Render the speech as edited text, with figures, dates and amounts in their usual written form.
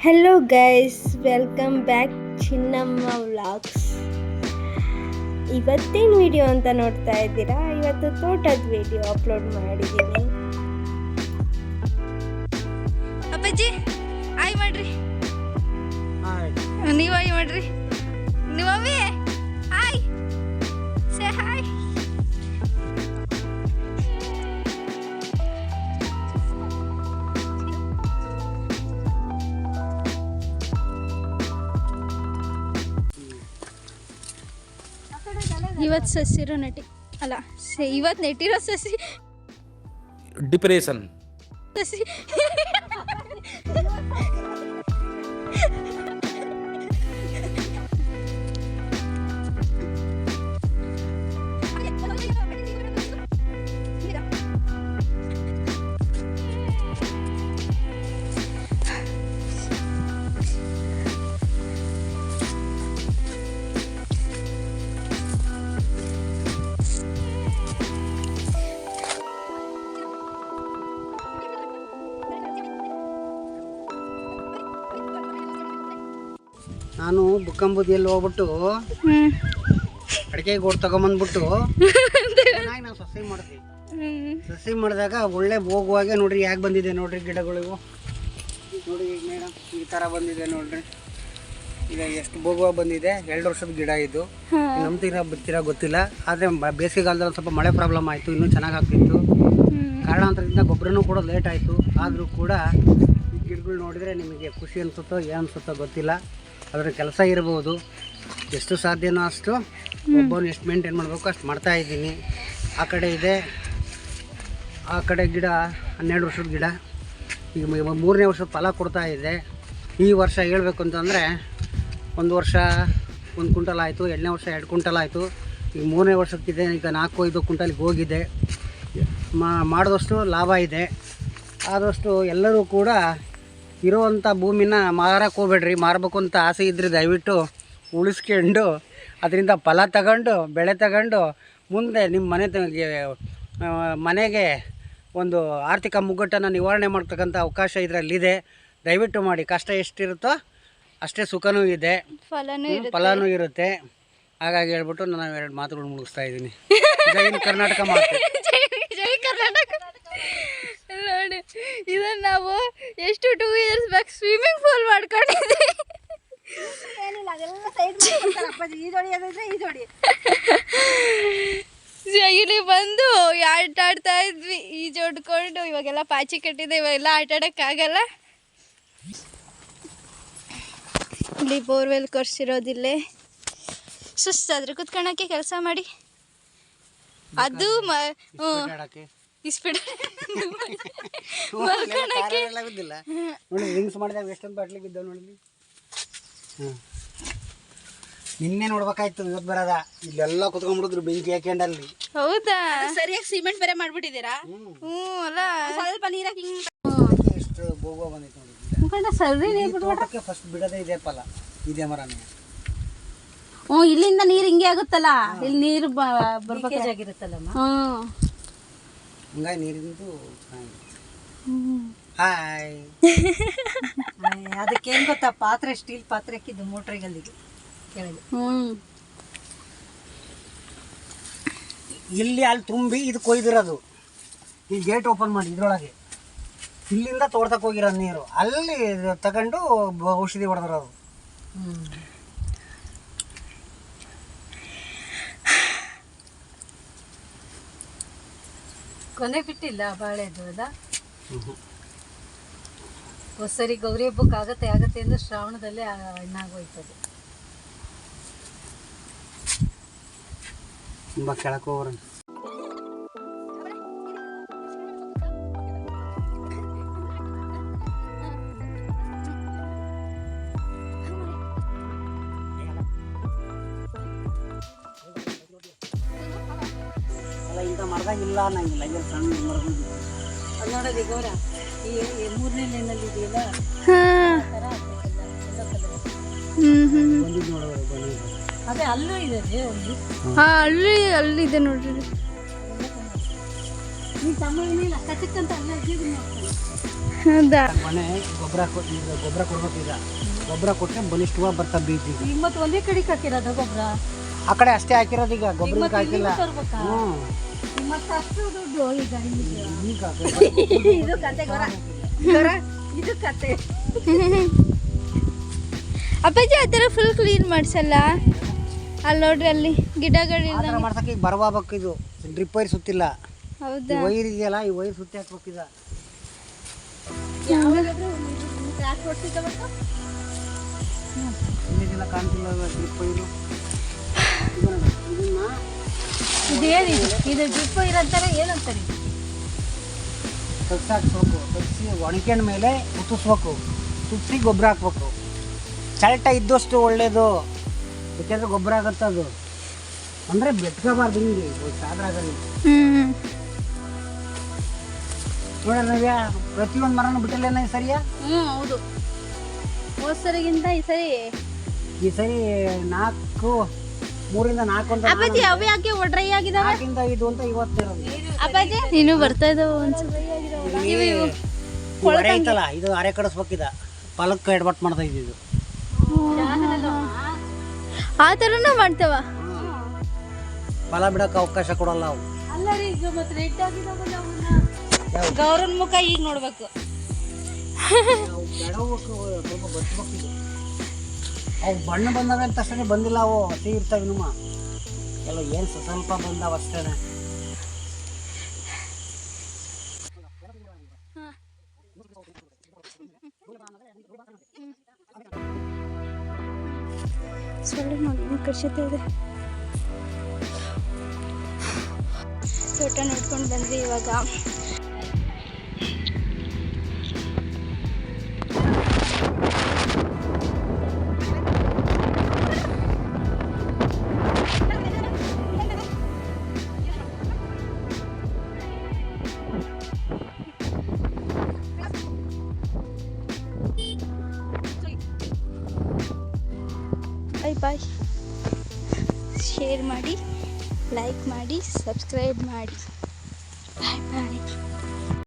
Hello guys, welcome back ಚಿನ್ನಮ್ಮ vlogs. ಇವತ್ತಿನ video ಅಂತ ನೋಡ್ತಾ ಇದ್ದೀರಾ. ಇವತ್ತು ತೋಟದ ವಿಡಿಯೋ ಅಪ್ಲೋಡ್ ಮಾಡಿದ್ದೀನಿ. ಅಪ್ಪಾಜಿ ಆಯ್ ಮಾಡ್ರಿ, ನೀವು ಆಯ್ ಮಾಡ್ರಿ, ನಿಮ್ಮ ಮಮ್ಮಿ ಆಯ್ ಸೇ ಹಾಯ್. ಇವತ್ತು ಸಸಿರೋ ನಟಿ ಅಲ್ಲ, ಇವತ್ತು ನೆಟ್ಟಿರೋ ಸಸಿ ಡಿಪ್ರೆಷನ್ ಸಸಿ ನಾನು ಬುಕ್ಕಂಬುದಿಯಲ್ಲಿ ಹೋಗ್ಬಿಟ್ಟು ಅಡಿಕೆ ಗೋಡ್ ತಗೊಂಬಂದ್ಬಿಟ್ಟು ನಾವು ಸಸಿ ಮಾಡಿದ್ವಿ. ಸಸಿ ಮಾಡಿದಾಗ ಒಳ್ಳೆ ಹೋಗುವಾಗೆ ನೋಡ್ರಿ ಯಾಕೆ ಬಂದಿದೆ ನೋಡ್ರಿ ಗಿಡಗಳಿವು. ನೋಡಿ ಮೇಡಮ್ ಈ ಥರ ಬಂದಿದೆ ನೋಡ್ರಿ. ಈಗ ಎಷ್ಟು ಬೋಗುವಾಗ ಬಂದಿದೆ. 2 ವರ್ಷದ ಗಿಡ ಇದು. ನಂಬ್ತೀರಾ ಬಿಡ್ತೀರಾ ಗೊತ್ತಿಲ್ಲ. ಆದರೆ ಬೇಸಿಗೆಗಾಲದಲ್ಲಿ ಸ್ವಲ್ಪ ಮಳೆ ಪ್ರಾಬ್ಲಮ್ ಆಯಿತು, ಇನ್ನೂ ಚೆನ್ನಾಗಾಗ್ತಿತ್ತು. ಕಾರಣಾಂತರದಿಂದ ಗೊಬ್ಬರನೂ ಕೂಡ ಲೇಟ್ ಆಯಿತು. ಆದರೂ ಕೂಡ ಈ ಗಿಡಗಳು ನೋಡಿದರೆ ನಿಮಗೆ ಖುಷಿ ಅನಿಸುತ್ತೋ ಏನು ಅನಿಸುತ್ತೋ ಗೊತ್ತಿಲ್ಲ. ಅದರ ಕೆಲಸ ಇರ್ಬೋದು. ಎಷ್ಟು ಸಾಧ್ಯನೋ ಅಷ್ಟು ಒಬ್ಬನು ಎಷ್ಟು ಮೇಂಟೈನ್ ಮಾಡಬೇಕು ಅಷ್ಟು ಮಾಡ್ತಾಯಿದ್ದೀನಿ. ಆ ಕಡೆ ಇದೆ, ಆ ಕಡೆ ಗಿಡ 12 ವರ್ಷದ ಗಿಡ. ಈಗ 3ನೇ ವರ್ಷದ ಫಲ ಕೊಡ್ತಾ ಇದೆ. ಈ ವರ್ಷ ಹೇಳಬೇಕು ಅಂತಂದರೆ 1 ವರ್ಷ 1 ಕ್ವಿಂಟಲ್ ಆಯಿತು, 2ನೇ ವರ್ಷ 2 ಕ್ವಿಂಟಲ್ ಆಯಿತು. ಈಗ 3ನೇ ವರ್ಷಕ್ಕಿದೆ. ಈಗ 4-5 ಕ್ವಿಂಟಲ್ಗೆ ಹೋಗಿದೆ. ಮಾಡಿದಷ್ಟು ಲಾಭ ಇದೆ. ಆದಷ್ಟು ಎಲ್ಲರೂ ಕೂಡ ಇರೋವಂಥ ಭೂಮಿನ ಮಾರಕ್ಕೆ ಹೋಗ್ಬೇಡ್ರಿ. ಮಾರಬೇಕು ಅಂತ ಆಸೆ ಇದ್ದರೆ ದಯವಿಟ್ಟು ಉಳಿಸ್ಕೊಂಡು ಅದರಿಂದ ಫಲ ತಗೊಂಡು ಬೆಳೆ ತಗೊಂಡು ಮುಂದೆ ನಿಮ್ಮ ಮನೆಗೆ ಒಂದು ಆರ್ಥಿಕ ಮುಗ್ಗಟ್ಟನ್ನು ನಿವಾರಣೆ ಮಾಡ್ತಕ್ಕಂಥ ಅವಕಾಶ ಇದರಲ್ಲಿದೆ. ದಯವಿಟ್ಟು ಮಾಡಿ. ಕಷ್ಟ ಎಷ್ಟಿರುತ್ತೋ ಅಷ್ಟೇ ಸುಖನೂ ಇದೆ, ಫಲನೂ ಇರುತ್ತೆ. ಹಾಗಾಗಿ ಹೇಳ್ಬಿಟ್ಟು ನಾನು 2 ಮಾತುಗಳು ಮುಗಿಸ್ತಾ ಇದ್ದೀನಿ. ಜೈ ಕರ್ನಾಟಕ ಮಾತು. ಜೈ ಕರ್ನಾಟಕ. ನೋಡಿ, ಇದನ್ನು ನಾವು ಎಷ್ಟು 2 ಇಯರ್ಸ್ ಬ್ಯಾಕ್ ಸ್ವಿಮ್ಮಿಂಗ್ ಪೂಲ್ ಮಾಡ್ಕೊಂಡಿದ್ವಿ. ಇಲ್ಲಿ ಬಂದು ಆಟ ಆಡ್ತಾ ಇದ್ವಿ, ಈಜೊಡ್ಕೊಂಡು. ಇವಾಗೆಲ್ಲ ಪಾಚಿ ಕಟ್ಟಿದೆ, ಇವಾಗೆಲ್ಲ ಆಟ ಆಡೋಕ್ಕಾಗಲ್ಲ. ಇಲ್ಲಿ ಬೋರ್ವೆಲ್ ಕೊರ್ಸಿರೋದಿಲ್ಲೇ. ಸುಸ್ತಾದ್ರೆ ಕುತ್ಕೊಳ್ಳೋಕ್ಕೆ ಕೆಲಸ ಮಾಡಿ. ಅದು ಇಸ್ಪೀಡ್ ರಿಂಗ್ಸ್ ಮಾಡಿದಾಗ ಎಷ್ಟೊಂದು ಬಾಟ್ಲಿ ಬಿದ್ದಾವೆ ನೋಡಿ. ನಿನ್ನೆ ನೋಡ್ಬೇಕಾಯ್ತು, ಇವತ್ತು ಬರೋದ. ಇಲ್ಲೆಲ್ಲ ಕುತ್ಕೊಂಡ್ಬಿಡಿದ್ರು ಬೆಂಕಿ ಹಾಕೊಂಡಲ್ಲಿ. ಹೌದಾ? ಸರಿಯಾಗಿ ಸಿಮೆಂಟ್ ಬೇರೆ ಮಾಡ್ಬಿಟ್ಟಿದ್ದೀರಾ? ಅಲ್ಲ, ಸ್ವಲ್ಪ ನೀರಾಗಿ ಎಷ್ಟು ಬೋಗುವ ಬಂದೈತೆ ನೋಡಿ. ತೋಟಕ್ಕೆ ಫಸ್ಟ್ ಬಿಡೋದೇ ಇದೆ ಫಲ, ಇದೇ ಮರನೇ. ಇಲ್ಲಿಂದ ನೀರು ಹಿಂಗೆ ಆಗುತ್ತಲ್ಲ, ಇಲ್ಲಿ ನೀರು ಬರ್ಬೇಕಾಗಿರುತ್ತಲ್ಲಮ್ಮ. ಹಂಗಾಗಿ ನೀರಿಂದು ಹಾಯ್. ಅದಕ್ಕೇನು ಗೊತ್ತಾ, ಪಾತ್ರೆ ಸ್ಟೀಲ್ ಪಾತ್ರೆ ಹಾಕಿದ್ದು ಮೋಟ್ರಿಗಲ್ಲಿಗೆ ಕೆಳಗೆ. ಇಲ್ಲಿ ಅಲ್ಲಿ ತುಂಬಿ ಇದು ಕೊಯ್ದಿರೋದು. ಈ ಗೇಟ್ ಓಪನ್ ಮಾಡಿ ಇದ್ರೊಳಗೆ ಇಲ್ಲಿಂದ ತೋಟಕ್ಕೆ ಹೋಗಿರೋದು ನೀರು ಅಲ್ಲಿ ತಗೊಂಡು ಔಷಧಿ ಹೊಡೆದಿರೋದು. ಕೊನೆ ಬಿಟ್ಟಿಲ್ಲ ಬಾಳೆದು ಅದ. ಸರಿ ಗೌರಿ ಹಬ್ಬಕ್ಕೆ ಆಗತ್ತೆ ಅಂದ್ರೆ ಶ್ರಾವಣದಲ್ಲೇ ಹಣ್ಣಾಗೋಯ್ತದೆ. ತುಂಬ ಕೆಳಕ್ಕೆ ಹೋಗ್ರ. ಇಂಥ ಮರದಾಗ ಇಲ್ಲ ಅನ್ನಂಗಿಲ್ಲ. ಈಗ ಸಣ್ಣ ಮರಗಳು ನೋಡೋದು ಗೌರ, ಈ 3ನೇ ಲೈನಲ್ಲಿ ಇದೆಯಲ್ಲ, ಬಂದಿದ್ದು ನೋಡೋದು. ಅದೇ ಅಲ್ಲೂ ಇದೆ ಒಂದು. ಅಲ್ಲಿದೆ ನೋಡ್ರಿ. ನೀನು ತಮ್ಮ ಏನಿಲ್ಲ ಕಚ್ಚಕ್ಕಂತ ಅಲ್ಲ. ಹೌದಾ? ಮನೆ ಗೊಬ್ಬರ ಕೊಡ್ಬೇಕು. ಈಗ ಗೊಬ್ಬರ ಕೊಟ್ಟರೆ ಬಲಿಷ್ಠವಾಗಿ ಬರ್ತಾ ಬೀಜ. ಈಗ ಮತ್ತೆ ಒಂದೇ ಕಡೆಗೆ ಹಾಕಿರೋದ ಗೊಬ್ಬರ? ಆ ಕಡೆ ಅಷ್ಟೇ ಹಾಕಿರೋದು, ಈಗ ಗೊಬ್ಬರಕ್ಕೆ ಹಾಕಿಲ್ಲ. ಹ್ಞೂ ಮತ್ತೆ ಅಷ್ಟು ದುಡ್ಡು ಈಗ ಈಗ ಇದು ಕತೆ ಇದು ಕತೆ. ಅಪ್ಪಾಜಿ ಆ ಥರ ಫುಲ್ ಕ್ಲೀನ್ ಮಾಡಿಸಲ್ಲ? ಅಲ್ಲಿ ನೋಡ್ರಿ, ಅಲ್ಲಿ ಗಿಡಗಳಿಲ್ಲ. ಆ ಥರ ಮಾಡ್ಸಕ್ಕೆ ಈಗ ಬರಬೇಕು. ಇದು ಡ್ರಿಪ್ ವೈರ್ ಸುತ್ತಿಲ್ಲ. ಹೌದಾ? ಈ ವೈರ್ ಇದೆಯಲ್ಲ, ಈ ವೈರ್ ಸುತ್ತಿ ಹಾಕ್ಬೇಕಿದ. ಇಲ್ಲಿದೆಲ್ಲ ಕಾಣ್ತಿಲ್ಲ ಡ್ರಿಪ್ ವೈರು. ಇದನ್ನ ಇದೇನಿದು? ಇದು ಡ್ರಿಪ್ ಇರಂತಾರೆ ಏನಂತಾರೆ? ತಗ್ಸಾಕ್ಸ್ಬೇಕು. ತಗ್ಸಿ ಒಣಗ್ಕೊಂಡ ಮೇಲೆ ಉತ್ತಿಸ್ಬೇಕು. ಸುತ್ತಿ ಗೊಬ್ಬರ ಹಾಕ್ಬೇಕು. ಚಲ್ಟ ಇದ್ದಷ್ಟು ಒಳ್ಳೇದು, ಯಾಕೆಂದ್ರೆ ಗೊಬ್ಬರ ಆಗುತ್ತೆ ಅದು. ಅಂದರೆ ಬೆಟ್ಕೋಬಾರ್ದು, ಹಿಂಗೆ ಸಾದ್ರ ಆಗೋದು. ನೋಡ್ರಿ ನವ್ಯ, ಪ್ರತಿಯೊಂದು ಮರನೂ ಬಿಟ್ಟಿಲ್ಲೇನ ಈ ಸರಿಯಾ? ಹೌದು. ಹೋದ ಸರಿಗಿಂತ ಈ ಸರಿ 3ರಿಂದ 4 ಅಂತ. ಅಪ್ಪಾಜಿ ಅವು ಯಾಕೆ ಡ್ರೈ ಆಗಿದಾವ? 4ರಿಂದ 5 ಅಂತ ಇವತ್ತಿರೋದು. ಅಪ್ಪಾಜಿ ನೀನು ಬರ್ತಾ ಇದ್ದಾವ ಹೊರೆ ಐತಲ್ಲ, ಇದು ಅರೆ ಕಡಿಸ್ಬೇಕಿದ. ಫಲಕ್ಕೆ ಎಡ್ಬಟ್ ಮಾಡ್ತಾ ಇದ್ದಿದ್ದು. ಆ ಥರನೂ ಮಾಡ್ತಾವ. ಫಲ ಬಿಡಕ್ಕೆ ಅವಕಾಶ ಕೊಡಲ್ಲ ಅವು. ಅಲ್ಲ ರೀ, ಈಗ ಮತ್ತೆ ರೆಡ್ ಆಗಿದಾವಲ್ಲ ಅವನ್ನ ಗೌರನ್ ಮುಖ ಈಗ ನೋಡ್ಬೇಕು. ಅವು ಬೆಳವಕ್ಕೆ ಸ್ವಲ್ಪ ಬಚ್ಬೇಕಿದೆ. ಅವು ಬಣ್ಣ ಬಂದಾವೆ ಅಂತ ಅಷ್ಟೇ ಬಂದಿಲ್ಲ. ಅವು ಹಸಿ ಇರ್ತಾವೆ ನಮ್ಮ ಎಲ್ಲ ಏನು ಸ್ವಲ್ಪ ಬಂದಾವ ಅಷ್ಟೇ. ಸೊಳ್ಳೆ ನೋಡಿ ಕರ್ಸುತ್ತಾ ಇದೆ. ತೋಟ ನೋಡ್ಕೊಂಡು ಬಂದ್ವಿ ಇವಾಗ. ಬಾಯ್. ಶೇರ್ ಮಾಡಿ, ಲೈಕ್ ಮಾಡಿ, ಸಬ್ಸ್ಕ್ರೈಬ್ ಮಾಡಿ. ಬಾಯ್ ಬಾಯ್.